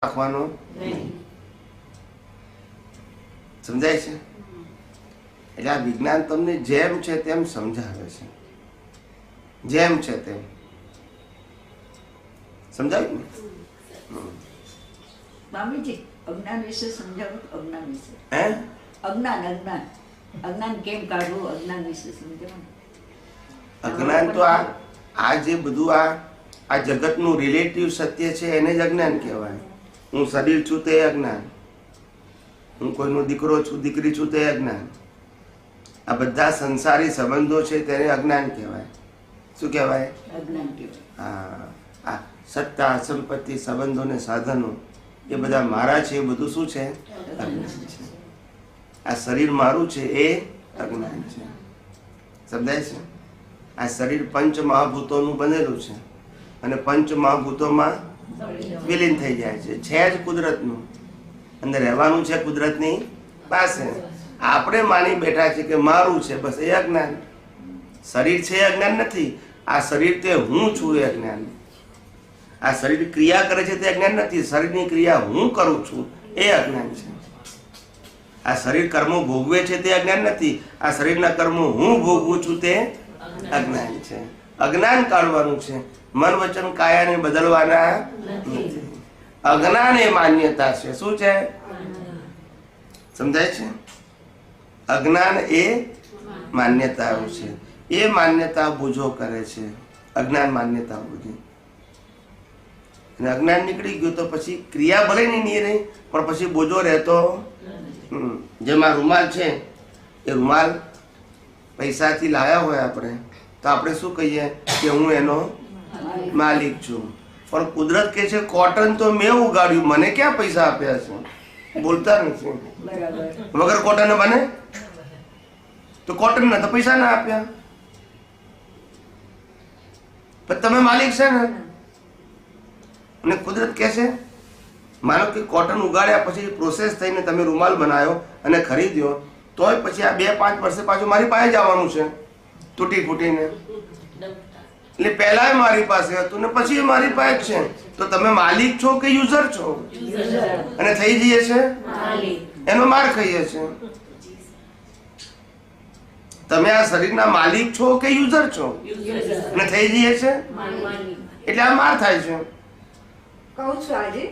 રાખવાનો સમજાય છે. એટલે આ વિજ્ઞાન તમને જેમ છે તેમ સમજાવે છે, જેમ છે તેમ સમજાવ્યું ને. સ્વામીજી અજ્ઞાન વિશે સમજાવો. અજ્ઞાન વિશે હે અજ્ઞાન અજ્ઞાન અજ્ઞાન કેમ કાઢવું, અજ્ઞાન વિશે સમજાવો. અજ્ઞાન તો આ જે બધું આ જગતનું રિલેટિવ સત્ય છે એને જ અજ્ઞાન કહેવાય. હું શરીર છું તે અજ્ઞાન, હું કોઈનો દીકરો છું દીકરી છું તે અજ્ઞાન, આ બધા સંસારી સંબંધો છે તેને અજ્ઞાન કહેવાય. શું કહેવાય? અજ્ઞાન કહેવાય. હા, આ સત્તા સંપત્તિ સંબંધો ને સાધનો એ બધા મારા છે, એ બધું શું છે? અજ્ઞાન છે. આ શરીર મારું છે એ અજ્ઞાન છે. સમજાય છે? આ શરીર પંચ મહાભૂતોનું બનેલું છે અને પંચ મહાભૂતોમાં વિલીન થઈ જાય છે જ કુદરતનું, અંદર રહેવાનું છે કુદરતની પાસે. આપણે માની બેઠા છે કે મારું છે, બસ એ અજ્ઞાન. શરીર છે એ અજ્ઞાન નથી. આ શરીર તે હું છું એ અજ્ઞાન. આ શરીર ક્રિયા કરે છે તે અજ્ઞાન નથી. શરીરની ક્રિયા હું કરું છું એ અજ્ઞાન છે. આ શરીર કર્મો ભોગવે છે તે અજ્ઞાન નથી. આ શરીરના કર્મો હું ભોગવું છું તે અજ્ઞાન છે. અજ્ઞાન કાઢવાનું છે. મન વચન કાયાને બદલવાના નથી. અજ્ઞાન એ માન્યતા છે. શું છે? સમજાય છે? અજ્ઞાન એ માન્યતાઓ છે. એ માન્યતા બુજો કરે છે. અજ્ઞાન માન્યતા બુજી અને અજ્ઞાન નીકળી ગયું તો પછી ક્રિયા ભલે નહીં રહી પણ પછી બોજો રહેતો. જેમાં રૂમાલ છે એ રૂમાલ પૈસાથી લાવ્યા હોય આપણે તો આપણે શું કહીએ કે હું એનો માલિક છું. પણ કુદરત કે છે કોટન તો મેં ઉગાડ્યું, મને ક્યાં પૈસા આપ્યા છે? બોલતા નથી. વગર કોટન બને તો કોટન ને તો પૈસા ના આપ્યા. પણ તમે માલિક છે ને. અને કુદરત કે છે માનો કે કોટન ઉગાડ્યા પછી પ્રોસેસ થઈને તમે રૂમાલ બનાવ્યો અને ખરીદ્યો તોય પછી આ 2-5 વર્ષે પાછું મારી પાસે જવાનું છે તૂટી ફૂટીને. એટલે પહેલા મારી પાસે હતું ને પછી મારી પાસે છે. તો તમે માલિક છો કે યુઝર છો? અને થઈ જઈએ છે એનો માર ખાઈએ છે. તમે આ શરીરના માલિક છો કે યુઝર છો? અને થઈ જઈએ છે એટલે આ માર થાય છે. કહું છું આજે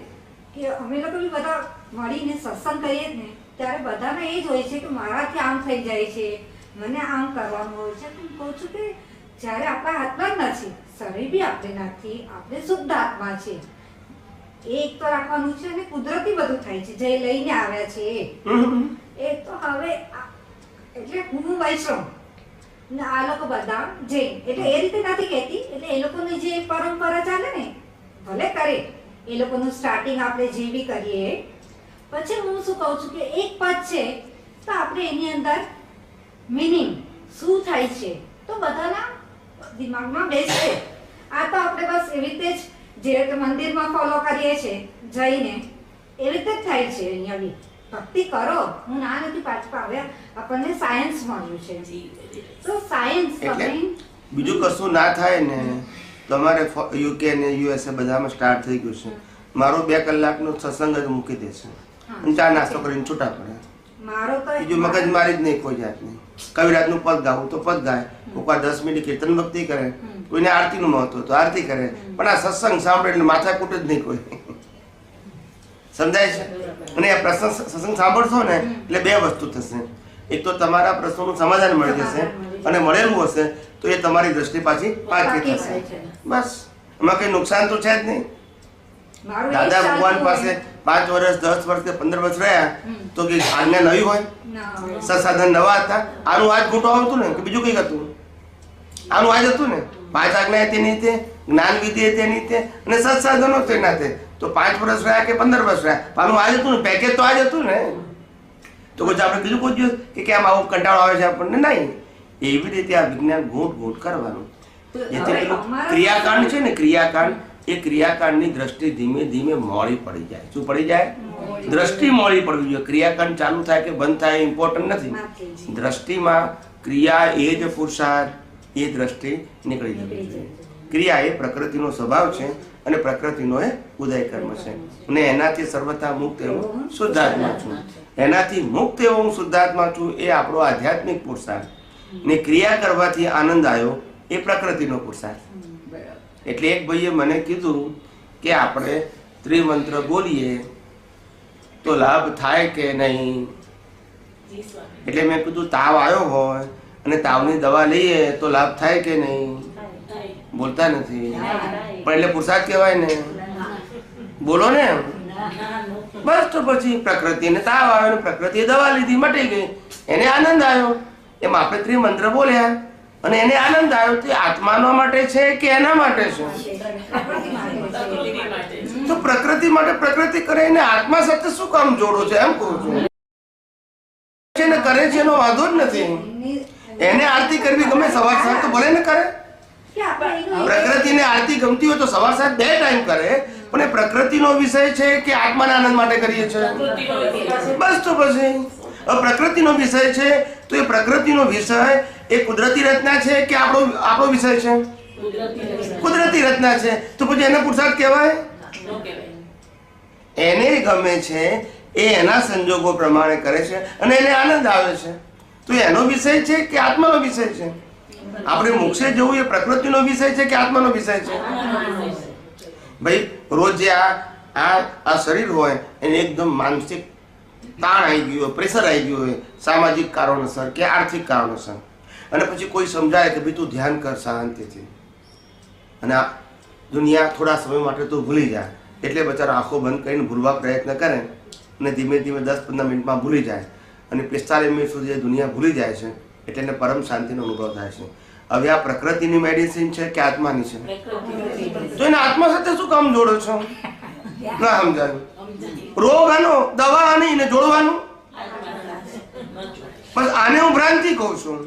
કે અમે લોકો બી બધા મળીને સત્સંગ કરીએ જ ને ત્યારે બધાને એ જ હોય છે કે મારાથી આમ થઈ જાય છે, મને આમ કરવાનું હોય છે. હું કહું છું કે જ્યારે આપણા હાથમાં જ નથી, શરીર બી આપણે નથી, આપણે શુદ્ધ આત્મા છે, એ એક તો રાખવાનું છે. અને કુદરતી બધું થાય છે જે લઈને આવ્યા છે એ તો હવે એટલે હું વૈષ્ણવ ને આ લોકો બધા જૈન, એટલે એ રીતે નથી કહેતી. એટલે એ લોકોની જે પરંપરા ચાલે ને ભલે કરે, એ લોકોનું સ્ટાર્ટિંગ આપણે જે બી કરીએ, પછી હું શું કહું છું કે એક પદ છે તો આપણે એની અંદર મિનિંગ શું થાય છે તો બધાના દિમાગમાં બેસશે. આ તો આપણે બસ એવી રીતે જ જે રીતે મંદિરમાં ફોલો કરીએ છીએ જઈને એવી રીતે જ થાય છે. અહીંયા બી ભક્તિ કરો. હું ના નથી પાછું આવ્યા, આપણને સાયન્સ મળ્યું છે તો સાયન્સ તમે બીજું કશું ના થાય ને તમારે યુકે ને યુએસએ બધામાં સ્ટાર્ટ થઈ ગયું છે. મારો 2 કલાકનો સત્સંગ જ મૂકી દેશે અને ચા નાસ્તો કરીને છૂટા પડે. મારો તો બીજું મગજ મારી જ નહીં કોઈ જાતની. કવિરાજનું પદ ગાવું તો પદ ગાય, કોઈક 10 મિનિટ કીર્તન ભક્તિ કરે, કોઈને આરતીનું મહત્વ તો આરતી કરે, પણ આ સત્સંગ સાંભળે એટલે માથાકૂટ જ નહીં કોઈ. સમજાય છે? અને આ પ્રસંગ સત્સંગ સાંભળશો ને એટલે 2 વસ્તુ થશે. એક તો તમારા પ્રશ્નોનું સમાધાન મળી જશે અને મળેલું હશે તો એ તમારી દ્રષ્ટિ પાછી પાકી થશે. બસ એમાં કઈ નુકસાન તો છે જ નહીં. દાદા ભગવાન પાસે 5 વર્ષ 10 વર્ષ કે 15 વર્ષ રહ્યા તો કે આજ્ઞા નવી હોય? સત્સાધન નવા હતા. આનું આજ ઘૂંટો આવતું ને કે બીજું કઈ હતું? આનું આજ હતું ને 5 આજ્ઞા તેની રીતે, જ્ઞાન વિધિ તેની રીતે અને સત્સાધનો તેના તે. તો 5 વર્ષ રહ્યા કે 15 વર્ષ રહ્યા, આનું આજ હતું ને, પેકેજ તો આજ હતું ને. તો પછી આપણે બીજું કોઈ દિવસ કે કેમ આવો કંટાળો આવે છે આપણને? નહીં. એવી રીતે આ વિજ્ઞાન ઘૂંટ કરવાનું. જેથી પેલું ક્રિયાકાંડ છે ને, ક્રિયાકાંડ, એ ક્રિયાકાંડની દ્રષ્ટિ ધીમે ધીમે મોડી પડી જાય. શું પડી જાય? દ્રષ્ટિ મોડી પડવી જોઈએ. ક્રિયાકાંડ ચાલુ થાય કે બંધ થાય ઇમ્પોર્ટન્ટ નથી. દ્રષ્ટિમાં ક્રિયા એ જ પુરુષાર્થ, એ દ્રષ્ટિ નીકળી જવી જોઈએ. ક્રિયા એ પ્રકૃતિનો સ્વભાવ છે અને પ્રકૃતિનો એ ઉદય કર્મ છે અને એનાથી સર્વથા મુક્ત એવું શુદ્ધાત્મા છું. એનાથી મુક્ત એવો હું શુદ્ધાત્મા છું એ આપણો આધ્યાત્મિક પુરુષાર્થ ને ક્રિયા કરવાથી આનંદ આવ્યો એ પ્રકૃતિનો પુરુષાર્થ. એટલે એક ભાઈએ મને કીધું કે આપણે ત્રિમંત્ર બોલીએ તો લાભ થાય કે નહીં. એટલે મેં કીધું તાવ આવ્યો હોય અને તાવની દવા લઈએ તો લાભ થાય કે નહીં? બોલતા નથી. પણ એટલે પુરુષાર્થ કહેવાય ને, બોલો ને. બસ તો પછી પ્રકૃતિને તાવ આવ્યો ને પ્રકૃતિએ દવા લીધી, મટી ગઈ, એને આનંદ આવ્યો. એમ આપણે ત્રિમંત્ર બોલ્યા અને એને આનંદ આવ્યો. તે આત્માનો માટે છે કે એના માટે છે? તો પ્રકૃતિ માટે પ્રકૃતિ કરે એને આત્મા સાથે શું કામ જોડો છે એમ કહું છું. એને કરે છે એનો વાંધો જ નથી. એને આરતી કરવી ગમે સવાર સાંજ તો ભલે ને કરે. પ્રકૃતિને આરતી ગમતી હોય તો સવાર સાંજ 2 ટાઈમ કરે, પણ એ પ્રકૃતિનો વિષય છે કે આત્માના આનંદ માટે કરીએ છીએ? બસ તો પછી પ્રકૃતિનો વિષય છે તો એ પ્રકૃતિનો વિષય એ કુદરતી રચના છે કે આપણો વિષય છે? કુદરતી રચના છે. તો પછી એને પુરુષાર્થ કહેવાય? એને ગમે છે એ એના સંજોગો પ્રમાણે કરે છે અને એને આનંદ આવે છે. તો એનો વિષય છે કે આત્માનો વિષય છે? આપણે મોક્ષે જવું એ પ્રકૃતિનો વિષય છે કે આત્માનો વિષય છે? ભાઈ રોજ જે આ શરીર હોય એને એકદમ માનસિક તાણ આવી ગયું હોય, પ્રેશર આવી ગયું હોય, સામાજિક કારણોસર કે આર્થિક કારણોસર, અને પછી કોઈ સમજાય કે ભાઈ તું ધ્યાન કર શાંતિથી, અને આ દુનિયા થોડા સમય માટે તું ભૂલી જાય. એટલે બચારો આંખો બંધ કરીને ભૂલવા પ્રયત્ન કરે અને ધીમે ધીમે 10-15 મિનિટમાં ભૂલી જાય અને 45 મિનિટ સુધી એ દુનિયા ભૂલી જાય છે. એટલે એને પરમ શાંતિનો અનુભવ થાય છે. હવે આ પ્રકૃતિની મેડિસિન છે કે આત્માની છે? તો એને આત્મા સાથે શું કામ જોડો છો? ના સમજાયું. રોગ આનો, દવા આની ને જોડવાનું. બસ આને હું ભ્રાંતિ કહું છું.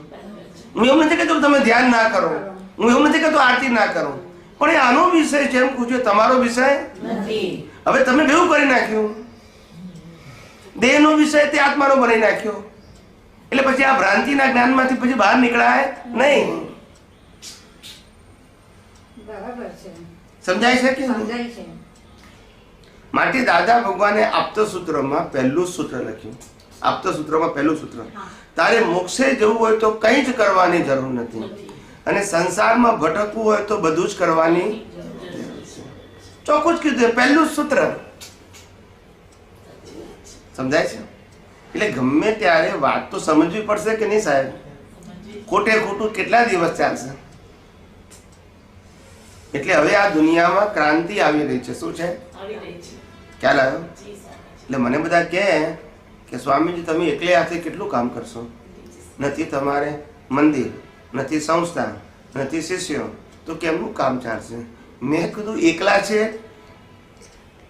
હું એવું નથી કહેતો તમે ધ્યાન ના કરો, હું એવું નથી કહેતો આરતી ના કરો, પણ એ આનો વિષય છે એમ પૂછ્યું, તમારો વિષય નથી. હવે તમે કેવું કરી નાખ્યું? દેહનો વિષય તે આત્માનો બનાવી નાખ્યો. એટલે પછી આ ભ્રાંતિના જ્ઞાનમાંથી પછી બહાર નીકળાય નહીં. બરાબર છે. સમજાય છે કે? સમજાય છે. માટે દાદા ભગવાને આપતસૂત્રમાં પહેલું સૂત્ર લખ્યું. આપતસૂત્રમાં પહેલું સૂત્ર, તારે મોક્ષે જવું હોય તો કંઈ જ કરવાની જરૂર નથી, અને સંસારમાં ભટકવું હોય તો બધું જ કરવાની ચોખ્ખું જ કીધું. પહેલું સૂત્ર સમજાય છે? એટલે ગમે ત્યારે વાત તો સમજવી પડશે કે નહીં સાહેબ? ખોટે ખોટું કેટલા દિવસ ચાલશે? એટલે હવે આ દુનિયામાં ક્રાંતિ આવી રહી છે. શું છે? ખ્યાલ આવ્યો? એટલે મને બધા કહે કે સ્વામીજી તમે એકલે હાથે કેટલું કામ કરશો? નથી તમારે મંદિર, નથી સંસ્થા, નથી શિષ્યો, તો કેમનું કામ ચાલશે? મેં કીધું એકલા છે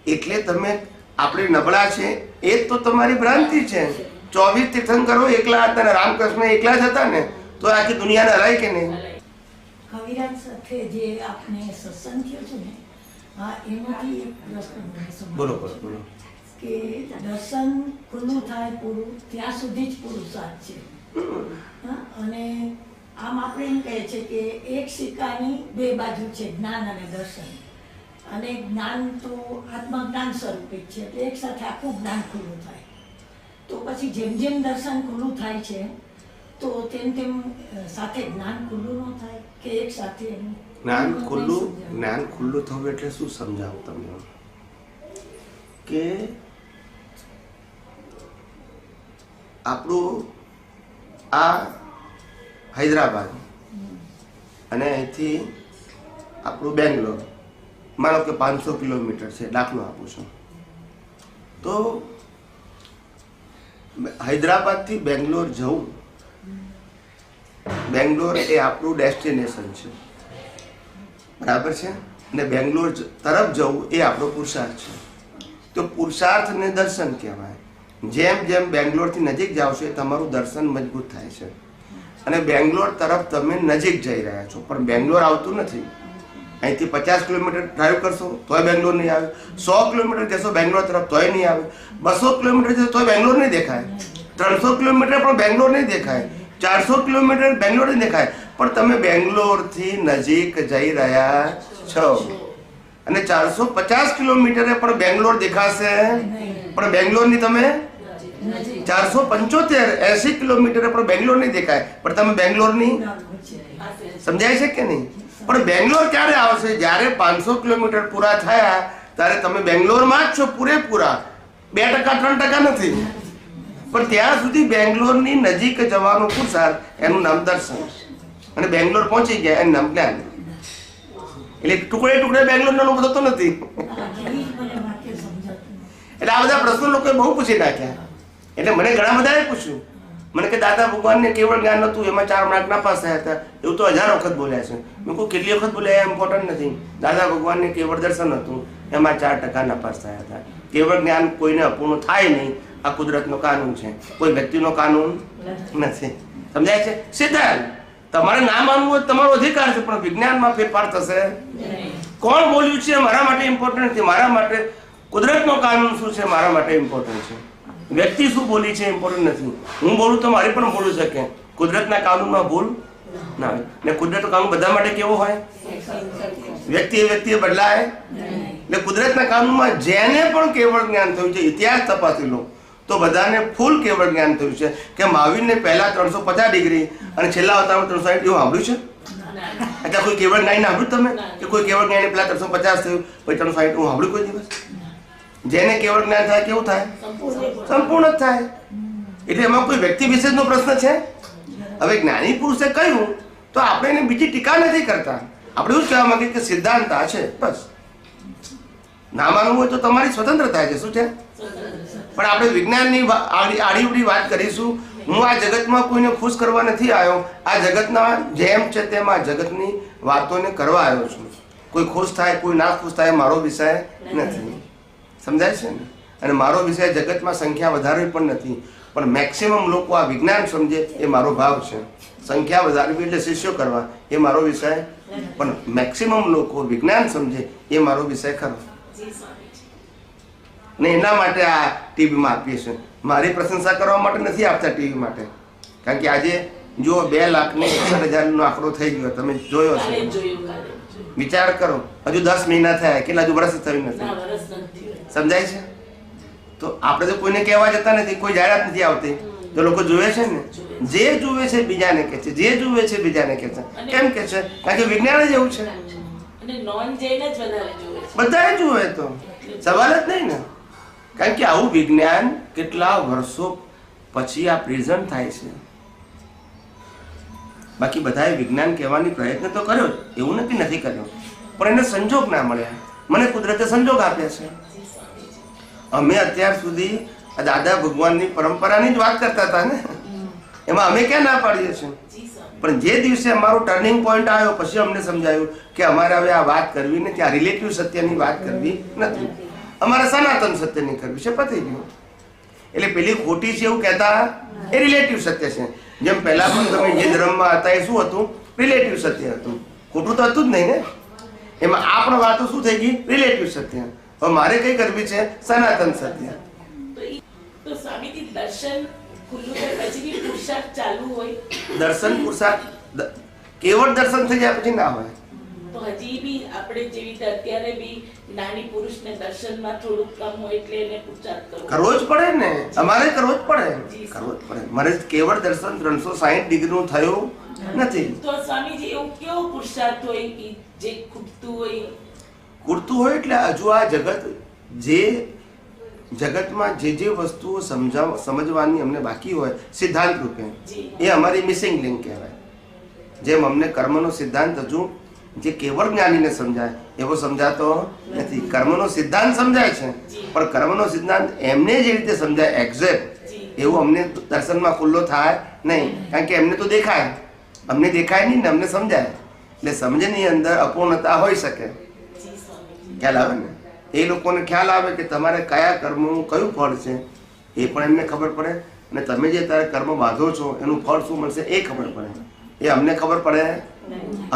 એટલે તમે આપણે નબળા છે એ જ તો તમારી ભ્રાંતિ છે. 24 તીર્થંકરો એકલા હતા ને રામકૃષ્ણ એકલા જ હતા ને તો આખી દુનિયાને હરાય કે નહીં? કવિરાજ સાથે જે આપણે સત્સંગ થયો છે ને, હા, એમાંથી એક પ્રશ્ન મને સમજાયો. બોલો બોલો બોલો. કે દર્શન ખુલ્લું થાય પૂરું ત્યાં સુધી જ પુરુષાર્થ છે. હા, અને આમ આપણે એમ કહે છે કે એક સિક્કાની 2 બાજુ છે, જ્ઞાન અને દર્શન. અને જ્ઞાન તો આત્મજ્ઞાન સ્વરૂપે જ છે, એટલે એક સાથે આખું જ્ઞાન ખુલ્લું થાય. તો પછી જેમ જેમ દર્શન ખુલ્લું થાય છે તો તેમ તેમ સાથે જ્ઞાન ખુલ્લું ન થાય કે એક સાથે એનું જ્ઞાન ખુલ્લું થવું એટલે શું સમજાવું તમને? કે આપણું આ હૈદરાબાદ અને અહીંથી આપણું બેંગ્લોર, માનો કે 500 કિલોમીટર છે, દાખલો આપું છું. તો હૈદરાબાદથી બેંગ્લોર જવું, બેંગ્લોર એ આપણું ડેસ્ટિનેશન છે, બરાબર છે? અને બેંગ્લોર તરફ જવું એ આપણો પુરુષાર્થ છે. તો પુરુષાર્થને દર્શન કહેવાય. જેમ જેમ બેંગ્લોરથી નજીક જાઓ છો એ તમારું દર્શન મજબૂત થાય છે, અને બેંગ્લોર તરફ તમે નજીક જઈ રહ્યા છો. પણ બેંગ્લોર આવતું નથી. અહીંથી 50 કિલોમીટર ડ્રાઈવ કરશો તોય બેંગ્લોર નહીં આવે, 100 કિલોમીટર જશો બેંગ્લોર તરફ તોય નહીં આવે, 200 કિલોમીટર જશો તોય બેંગ્લોર નહીં દેખાય, 300 કિલોમીટર પણ બેંગ્લોર નહીં દેખાય, 400 કિલોમીટર બેંગ્લોર નહીં દેખાય. પણ તમે બેંગ્લોરથી નજીક જઈ રહ્યા છો. અને 450 કિલોમીટરે પણ બેંગ્લોર દેખાશે, પણ બેંગ્લોરની તમે 475 80 કિલોમીટરે પણ બેંગ્લોર નહીં દેખાય, પણ તમે બેંગ્લોરની સમજાય છે કે નહીં? પણ બેંગ્લોર ક્યારે આવશે? જ્યારે 500 કિલોમીટર પૂરા થયા ત્યારે તમે બેંગ્લોરમાં જ છો પૂરેપૂરા, 2% 3% નથી. પણ ત્યાં સુધી બેંગ્લોરની નજીક જવાનો પુરુષાર્થ, એનું નામ દર્શન. અને બેંગ્લોર પહોંચી ગયા એનું નામ જ્ઞાન. એટલે ટુકડે ટુકડે બેંગ્લોરનો અનુભવ થતો નથી. એટલે આ બધા પ્રશ્નો લોકોએ બહુ પૂછી નાખ્યા. એટલે મને ઘણા બધાએ પૂછ્યું, મને કે દાદા ભગવાનને કેવળ જ્ઞાન હતું, એમાં 4 માર્ક નાપાસ થયા હતા, એવું તો 1000 વખત બોલ્યા છે. મેં કહું કેટલી વખત બોલ્યા ઇમ્પોર્ટન્ટ નથી. દાદા ભગવાનને કેવળ દર્શન હતું, એમાં 4% નાપાસ થયા હતા. કેવળ જ્ઞાન કોઈને અપૂર્ણ થાય નહીં, આ કુદરતનો કાનૂન છે, કોઈ વ્યક્તિનો કાનૂન નથી. સમજાય છે? સિદ્ધાંત તમારે ના માનવું હોય તમારો અધિકાર છે, પણ વિજ્ઞાનમાં ફેરફાર થશે. કોણ બોલ્યું છે મારા માટે ઇમ્પોર્ટન્ટ નથી. મારા માટે કુદરતનો કાનૂન શું છે મારા માટે ઇમ્પોર્ટન્ટ છે. વ્યક્તિ શું બોલી છે ઇમ્પોર્ટન્ટ નથી. હું બોલું તો મારી પણ બોલી શકે. કુદરતના કાનૂનમાં ભૂલ ના હોય. ને કુદરતનો કાનૂન બધા માટે કેવો હોય? વ્યક્તિએ બદલાય. એટલે કુદરતના કાનૂનમાં જેને પણ કેવળ જ્ઞાન થયું છે, ઇતિહાસ તપાસી લો તો બધાને ફૂલ કેવળ જ્ઞાન થયું છે. કે મહાવીરને પહેલા 350 ડિગ્રી અને છેલ્લા અવતારમાં 360 એવું સાંભળ્યું છે? એટલે કોઈ કેવળ જ્ઞાન સાંભળ્યું તમે? કે કોઈ કેવળ જ્ઞાન પહેલા 350 થયું પછી 360 એવું સાંભળ્યું કોઈ દિવસ? જેને કેવળ જ્ઞાન થાય કેવું થાય? સંપૂર્ણ જ થાય. એટલે એમાં કોઈ વ્યક્તિ વિશેષનો પ્રશ્ન છે? હવે જ્ઞાની પુરુષે કહ્યું તો આપણે એને બીજી ટીકા નથી કરતા. આપણે એવું જ કહેવા માંગીએ કે સિદ્ધાંત આ છે, બસ. ના માનવું હોય તો તમારી સ્વતંત્રતા છે. શું છે? પણ આપણે વિજ્ઞાનની આડીવડી વાત કરીશું. હું આ જગતમાં કોઈને ખુશ કરવા નથી આવ્યો. આ જગતના જેમ છે તેમ આ જગતની વાતોને કરવા આવ્યો છું. કોઈ ખુશ થાય કોઈ ના ખુશ થાય મારો વિષય નથી. સમજાય છે ને? અને મારો વિષય જગતમાં સંખ્યા વધારવી પણ નથી, પણ મેક્સિમમ લોકો આ વિજ્ઞાન સમજે એ મારો ભાવ છે. સંખ્યા વધારવી એટલે શિષ્યો કરવા એ મારો વિષય, પણ મેક્સિમમ લોકો વિજ્ઞાન સમજે એ મારો વિષય ખરો. ને એના માટે આ ટીવીમાં આપીએ છીએ. મારી પ્રશંસા કરવા માટે નથી આપતા ટીવી માટે. કારણ કે આજે જો 2,61,000 આંકડો થઈ ગયો, તમે જોયો છે? વિચાર કરો, હજુ 10 મહિના થયા, કેટલા હજુ વર્ષ થયું નથી. સમજાય છે? તો આપણે તો કોઈને કહેવા જતા નથી, કોઈ જાહેરાત નથી આવતી. જો લોકો જુએ છે ને, જે જુએ છે બીજાને કહે છે, જે જુએ છે બીજાને કહે છે. કેમ કે છે? કારણ કે વિજ્ઞાન જ એવું છે. બધાએ જુએ તો સવાલ જ નહીં ને. કારણ કે આવું વિજ્ઞાન કેટલા વર્ષો પછી આ પ્રેઝન્ટ થાય છે. બાકી બધાએ વિજ્ઞાન કહેવાની પ્રયત્ન તો કર્યો જ, એવું નથી કર્યો, પણ એને સંજોગ ના મળ્યા. મને કુદરતે સંજોગ આપ્યા છે. અમે અત્યાર સુધી દાદા ભગવાનની પરંપરાની જ વાત કરતા હતા ને, એમાં અમે ક્યાં ના પાડીએ છીએ? પણ જે દિવસે અમારો ટર્નિંગ પોઈન્ટ આવ્યો પછી અમને સમજાયું કે અમારે હવે આ વાત કરવી નથી, આ રિલેટિવ સત્યની વાત કરવી નથી, અમારે સનાતન સત્યની કરવી છે. પતી ગયું. એટલે પેલી ખોટી છે એવું કહેતા એ રિલેટિવ સત્ય છે. જેમ પહેલા પણ તમે જે ધર્મમાં હતા એ શું હતું? રિલેટિવ સત્ય હતું. ખોટું તો હતું જ નહીં ને. એમાં આ પણ વાતો શું થઈ ગઈ? રિલેટિવ સત્ય. હવે મારે કઈ કરવી છે? સનાતન સત્ય. તો સ્વામીજી દર્શન ખુલ્લું થાય પછી બી પુરુષાર્થ ચાલુ હોય? દર્શન પુરુષાર્થ કેવળ દર્શન થઈ જાય પછી ના હોય. તો હજી બી આપણે જેવી રીતે અત્યારે બી નાની પુરુષને દર્શનમાં થોડુંક કમ હોય એટલે એને પુરુષાર્થ કરવો જ પડે ને. અમારે કરવો જ પડે. મારે કેવળ દર્શન 360 ડિગ્રીનું થયું નથી. તો સ્વામીજી એવું કેવો પુરુષાર્થ હોય કે જે ખૂટતું હોય? ખૂટતું હોય એટલે હજુ આ જગતમાં જે વસ્તુઓ સમજવાની અમને બાકી હોય સિદ્ધાંત રૂપે, એ અમારી મિસિંગ લિંક કહેવાય. જેમ અમને કર્મનો સિદ્ધાંત હજુ જે કેવળ જ્ઞાનીને સમજાય એવો સમજાતો નથી. કર્મનો સિદ્ધાંત સમજાય છે, પણ કર્મનો સિદ્ધાંત એમને જે રીતે સમજાય એક્ઝેક્ટ એવું અમને દર્શનમાં ખુલ્લો થાય નહીં. કારણ કે એમને તો દેખાય, અમને દેખાય નહીં ને અમને સમજાય. એટલે સમજની અંદર અપૂર્ણતા હોઈ શકે. ખ્યાલ આવે ને? એ લોકોને ખ્યાલ આવે કે તમારે કયા કર્મનું કયું ફળ છે એ પણ એમને ખબર પડે, અને તમે જે તારે કર્મ બાંધો છો એનું ફળ શું મળશે એ ખબર પડે. એ અમને ખબર પડે,